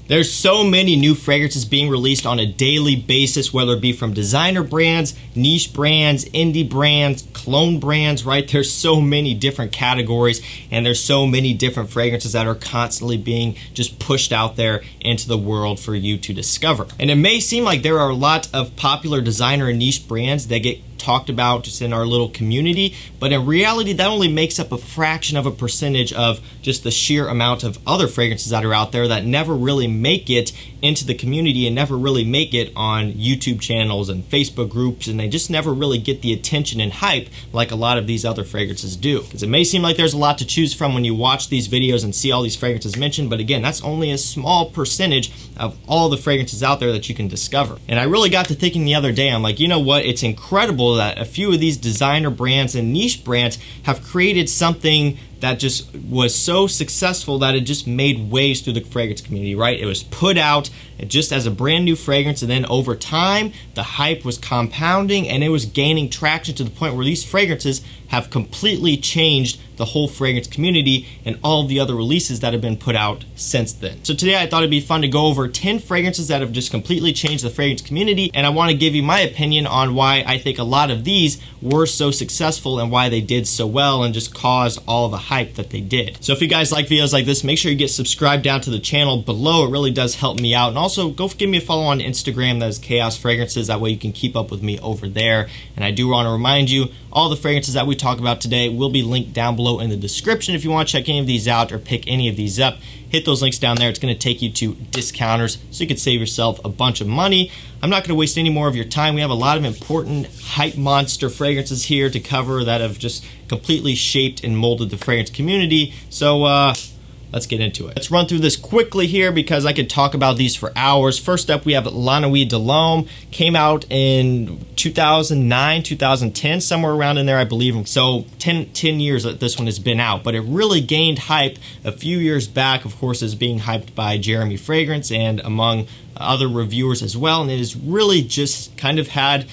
There's so many new fragrances being released on a daily basis, whether it be from designer brands, niche brands, indie brands, clone brands, right? There's so many different categories, and there's so many different fragrances that are constantly being just pushed out there into the world for you to discover. And it may seem like there are a lot of popular designer and niche brands that get talked about just in our little community, but in reality that only makes up a fraction of a percentage of just the sheer amount of other fragrances that are out there that never really make it into the community and never really make it on YouTube channels and Facebook groups, and they just never really get the attention and hype like a lot of these other fragrances do. Because it may seem like there's a lot to choose from when you watch these videos and see all these fragrances mentioned, but again, that's only a small percentage of all the fragrances out there that you can discover. And I really got to thinking the other day, I'm like, you know what, it's incredible that a few of these designer brands and niche brands have created something that just was so successful that it just made waves through the fragrance community, right? It was put out just as a brand new fragrance, and then over time, the hype was compounding and it was gaining traction to the point where these fragrances have completely changed the whole fragrance community and all of the other releases that have been put out since then. So today I thought it'd be fun to go over 10 fragrances that have just completely changed the fragrance community, and I want to give you my opinion on why I think a lot of these were so successful and why they did so well and just caused all the hype that they did. So if you guys like videos like this, make sure you get subscribed down to the channel below. It really does help me out. And also go give me a follow on Instagram. That is Chaos Fragrances. That way you can keep up with me over there. And I do want to remind you, all the fragrances that we talk about today will be linked down below in the description. If you want to check any of these out or pick any of these up, hit those links down there. It's going to take you to discounters so you can save yourself a bunch of money. I'm not going to waste any more of your time. We have a lot of important hype monster fragrances here to cover that have just completely shaped and molded the fragrance community. So let's get into it. Let's run through this quickly here because I could talk about these for hours. First up, we have La Nuit de l'Homme. Came out in 2009, 2010, somewhere around in there, I believe. So 10 years that this one has been out, but it really gained hype a few years back, of course, as being hyped by Jeremy Fragrance and among other reviewers as well. And it has really just kind of had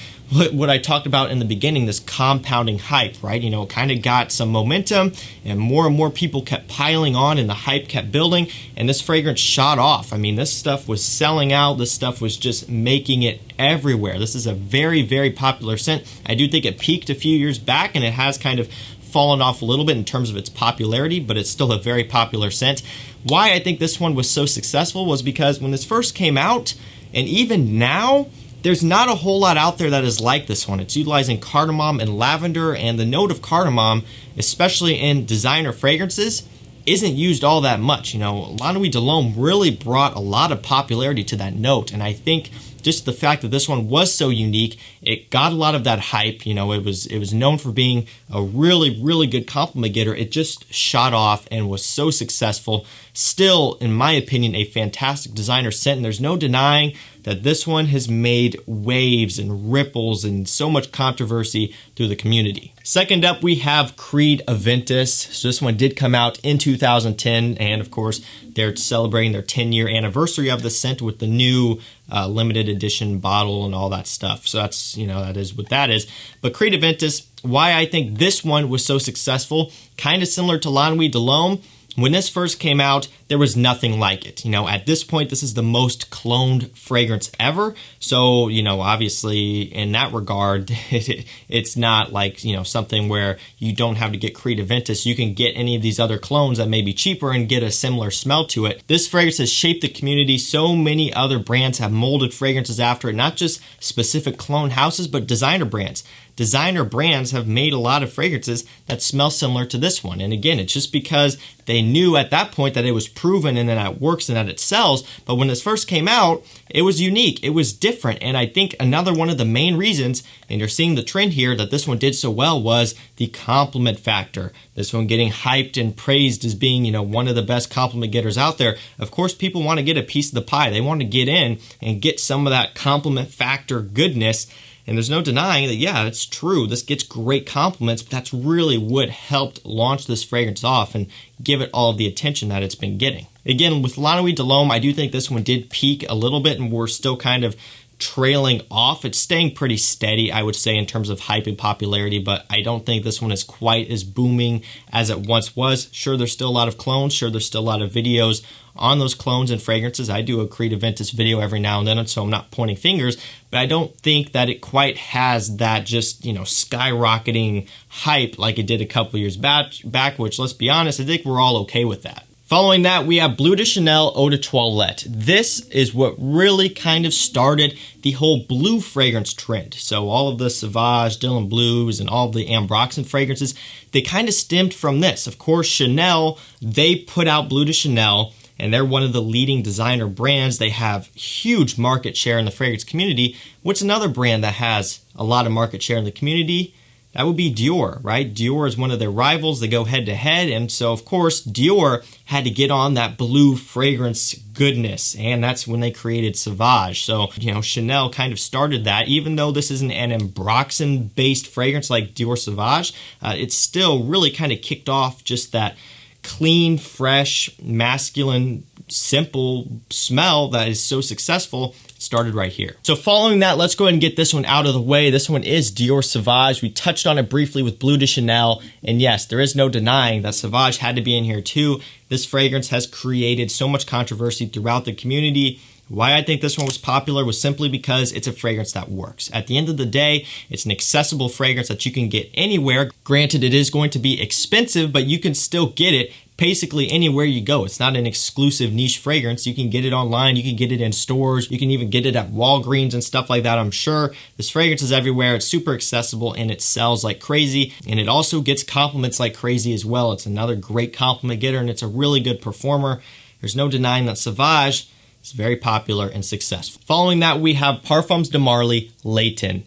what I talked about in the beginning, this compounding hype, right? You know, it kind of got some momentum and more people kept piling on and the hype kept building and this fragrance shot off. I mean, this stuff was selling out. This stuff was just making it everywhere. This is a very, very popular scent. I do think it peaked a few years back and it has kind of fallen off a little bit in terms of its popularity, but it's still a very popular scent. Why I think this one was so successful was because when this first came out, and even now, there's not a whole lot out there that is like this one. It's utilizing cardamom and lavender, and the note of cardamom, especially in designer fragrances, isn't used all that much. You know, La Nuit de l'Homme really brought a lot of popularity to that note, and I think just the fact that this one was so unique, it got a lot of that hype. You know, it was known for being a really, really good compliment getter. It just shot off and was so successful. Still, in my opinion, a fantastic designer scent, and there's no denying that this one has made waves and ripples and so much controversy through the community. Second up, we have Creed Aventus. So this one did come out in 2010, and of course, they're celebrating their 10-year anniversary of the scent with the new limited edition bottle and all that stuff. So that's, you know, that is what that is. But Creed Aventus, why I think this one was so successful, kind of similar to La Nuit de l'Homme. When this first came out, there was nothing like it. You know, at this point, this is the most cloned fragrance ever. So, you know, obviously in that regard, it's not like, you know, something where you don't have to get Creed Aventus. You can get any of these other clones that may be cheaper and get a similar smell to it. This fragrance has shaped the community. So many other brands have molded fragrances after it, not just specific clone houses, but designer brands. Designer brands have made a lot of fragrances that smell similar to this one. And again, it's just because they knew at that point that it was proven and that it works and that it sells. But when this first came out, it was unique. It was different. And I think another one of the main reasons, and you're seeing the trend here, that this one did so well was the compliment factor. This one getting hyped and praised as being, you know, one of the best compliment getters out there. Of course, people want to get a piece of the pie. They want to get in and get some of that compliment factor goodness. And there's no denying that, yeah, it's true. This gets great compliments, but that's really what helped launch this fragrance off and give it all of the attention that it's been getting. Again, with La Nuit de l'Homme, I do think this one did peak a little bit, and we're still kind of trailing off. It's staying pretty steady, I would say, in terms of hype and popularity, but I don't think this one is quite as booming as it once was. Sure, there's still a lot of clones. Sure, there's still a lot of videos on those clones and fragrances. I do a Creed Aventus video every now and then, so I'm not pointing fingers, but I don't think that it quite has that just, skyrocketing hype like it did a couple years back, which, let's be honest, I think we're all okay with that. Following that, we have Bleu de Chanel Eau de Toilette. This is what really kind of started the whole blue fragrance trend. So all of the Sauvage, Dylan Blues, and all of the Ambroxan fragrances, they kind of stemmed from this. Of course, Chanel, they put out Bleu de Chanel, and they're one of the leading designer brands. They have huge market share in the fragrance community. What's another brand that has a lot of market share in the community? That would be Dior, right? Dior is one of their rivals. They go head to head. And so, of course, Dior had to get on that blue fragrance goodness. And that's when they created Sauvage. So, Chanel kind of started that. Even though this isn't an Ambroxan-based fragrance like Dior Sauvage, it still really kind of kicked off just that clean, fresh, masculine, simple smell that is so successful. Started right here. So following that, let's go ahead and get this one out of the way. This one is Dior Sauvage. We touched on it briefly with Bleu de Chanel, and yes, there is no denying that Sauvage had to be in here too. This fragrance has created so much controversy throughout the community. Why I think this one was popular was simply because it's a fragrance that works. At the end of the day, it's an accessible fragrance that you can get anywhere. Granted, it is going to be expensive, but you can still get it basically anywhere you go. It's not an exclusive niche fragrance. You can get it online, you can get it in stores, you can even get it at Walgreens and stuff like that, I'm sure. This fragrance is everywhere, it's super accessible, and it sells like crazy, and it also gets compliments like crazy as well. It's another great compliment getter, and it's a really good performer. There's no denying that Sauvage is very popular and successful. Following that, we have Parfums de Marly Layton.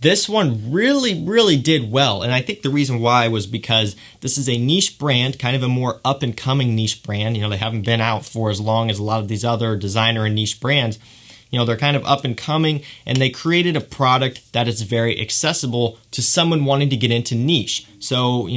This one really did well, and I think the reason why was because this is a niche brand, kind of a more up-and-coming niche brand. They haven't been out for as long as a lot of these other designer and niche brands. They're kind of up-and-coming, and they created a product that is very accessible to someone wanting to get into niche. So,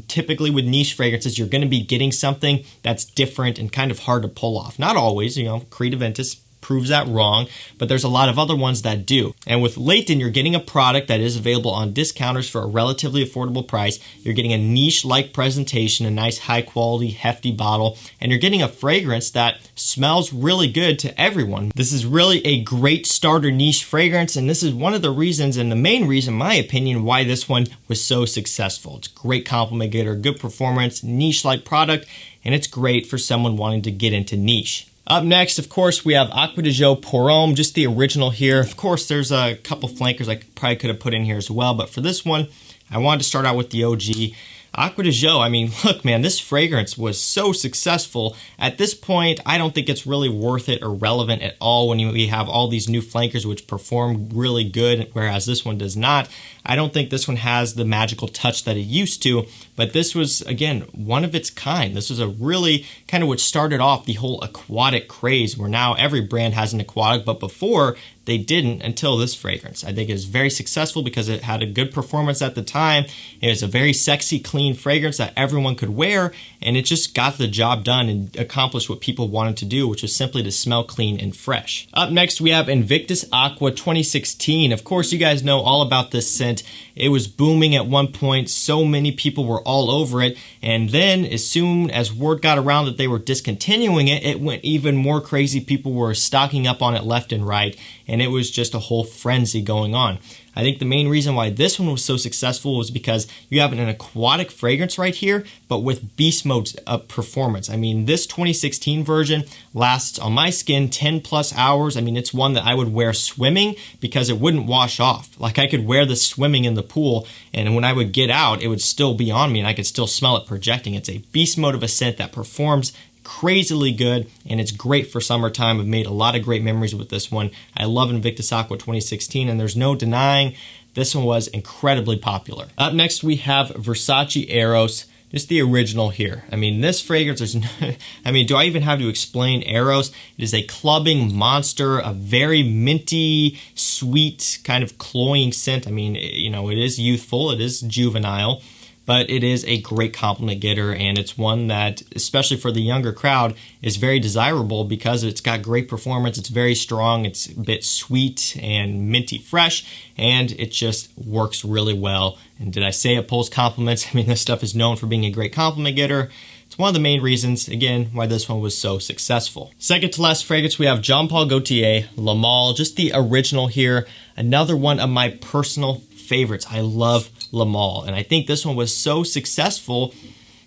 typically with niche fragrances, you're going to be getting something that's different and kind of hard to pull off. Not always, Creed Aventus proves that wrong, but there's a lot of other ones that do. And with Layton, you're getting a product that is available on discounters for a relatively affordable price. You're getting a niche-like presentation, a nice high-quality, hefty bottle, and you're getting a fragrance that smells really good to everyone. This is really a great starter niche fragrance, and this is one of the reasons, and the main reason, in my opinion, why this one was so successful. It's a great compliment getter, good performance, niche-like product, and it's great for someone wanting to get into niche. Up next, of course, we have Acqua Di Gio Pour Homme, just the original here. Of course, there's a couple flankers I probably could have put in here as well, but for this one, I wanted to start out with the OG. Acqua Di Gio, look, man, this fragrance was so successful. At this point, I don't think it's really worth it or relevant at all when we have all these new flankers which perform really good, whereas this one does not. I don't think this one has the magical touch that it used to, but this was, again, one of its kind. This was a really kind of what started off the whole aquatic craze, where now every brand has an aquatic, but before, they didn't until this fragrance. I think it was very successful because it had a good performance at the time. It was a very sexy, clean fragrance that everyone could wear, and it just got the job done and accomplished what people wanted to do, which was simply to smell clean and fresh. Up next, we have Invictus Aqua 2016. Of course, you guys know all about this scent. It was booming at one point. So many people were all over it, and then as soon as word got around that they were discontinuing it, it went even more crazy. People were stocking up on it left and right, and it was just a whole frenzy going on. I think the main reason why this one was so successful was because you have an aquatic fragrance right here, but with beast mode performance. This 2016 version lasts on my skin 10 plus hours. It's one that I would wear swimming because it wouldn't wash off. Like, I could wear this swimming in the pool, and when I would get out, it would still be on me and I could still smell it projecting. It's a beast mode of a scent that performs crazily good, and it's great for summertime. I've made a lot of great memories with this one. I love Invictus Aqua 2016, and there's no denying this one was incredibly popular. Up next, we have Versace Eros, just the original here. This fragrance, there's no, do I even have to explain Eros? It is a clubbing monster, a very minty, sweet, kind of cloying scent. It is youthful, it is juvenile, but it is a great compliment getter, and it's one that, especially for the younger crowd, is very desirable because it's got great performance. It's very strong. It's a bit sweet and minty fresh, and it just works really well. And did I say it pulls compliments? I mean, this stuff is known for being a great compliment getter. It's one of the main reasons, again, why this one was so successful. Second to last fragrance, we have Jean Paul Gaultier Le Male, just the original here. Another one of my personal favorites. I love Le Male, and I think this one was so successful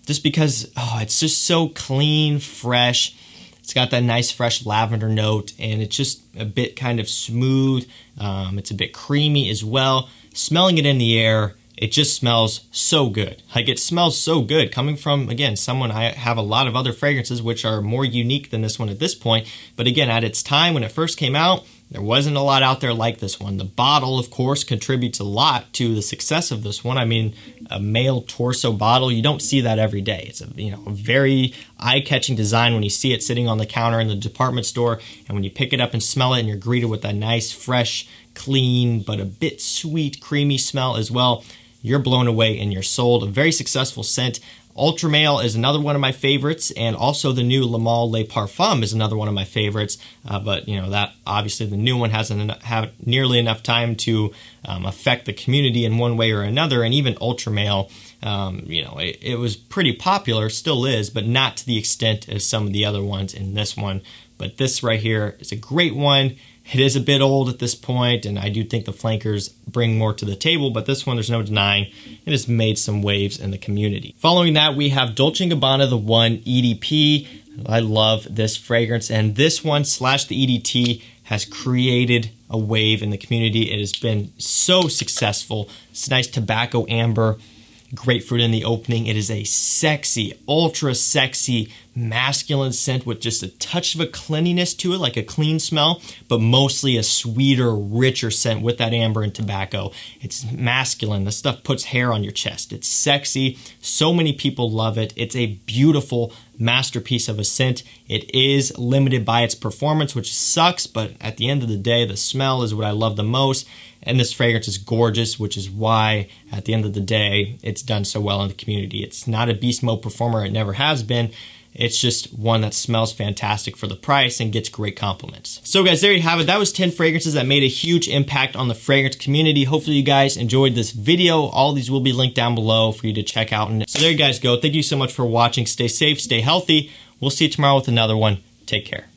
just because, it's just so clean, fresh. It's got that nice fresh lavender note, and it's just a bit kind of smooth. It's a bit creamy as well. Smelling it in the air, it just smells so good. Like, it smells so good coming from, again, someone. I have a lot of other fragrances which are more unique than this one at this point. But again, at its time when it first came out, there wasn't a lot out there like this one. The bottle, of course, contributes a lot to the success of this one. I mean, a male torso bottle, you don't see that every day. It's a very eye-catching design when you see it sitting on the counter in the department store, and when you pick it up and smell it and you're greeted with that nice, fresh, clean, but a bit sweet, creamy smell as well, you're blown away and you're sold. A very successful scent. Ultra Male is another one of my favorites, and also the new Le Male Le Parfum is another one of my favorites. But that obviously the new one hasn't had nearly enough time to affect the community in one way or another. And even Ultra Male, it was pretty popular, still is, but not to the extent as some of the other ones in this one. But this right here is a great one. It is a bit old at this point, and I do think the flankers bring more to the table, but this one, there's no denying, it has made some waves in the community. Following that, we have Dolce & Gabbana The One EDP. I love this fragrance, and this one / the EDT has created a wave in the community. It has been so successful. It's nice tobacco amber, grapefruit in the opening. It is a sexy, ultra sexy, masculine scent with just a touch of a cleanliness to it, like a clean smell, but mostly a sweeter, richer scent with that amber and tobacco. It's masculine. This stuff puts hair on your chest. It's sexy. So many people love it. It's a beautiful masterpiece of a scent. It is limited by its performance, which sucks, but at the end of the day, the smell is what I love the most. And this fragrance is gorgeous, which is why, at the end of the day, it's done so well in the community. It's not a beast mode performer. It never has been. It's just one that smells fantastic for the price and gets great compliments. So guys, there you have it. That was 10 fragrances that made a huge impact on the fragrance community. Hopefully you guys enjoyed this video. All these will be linked down below for you to check out. So there you guys go. Thank you so much for watching. Stay safe, stay healthy. We'll see you tomorrow with another one. Take care.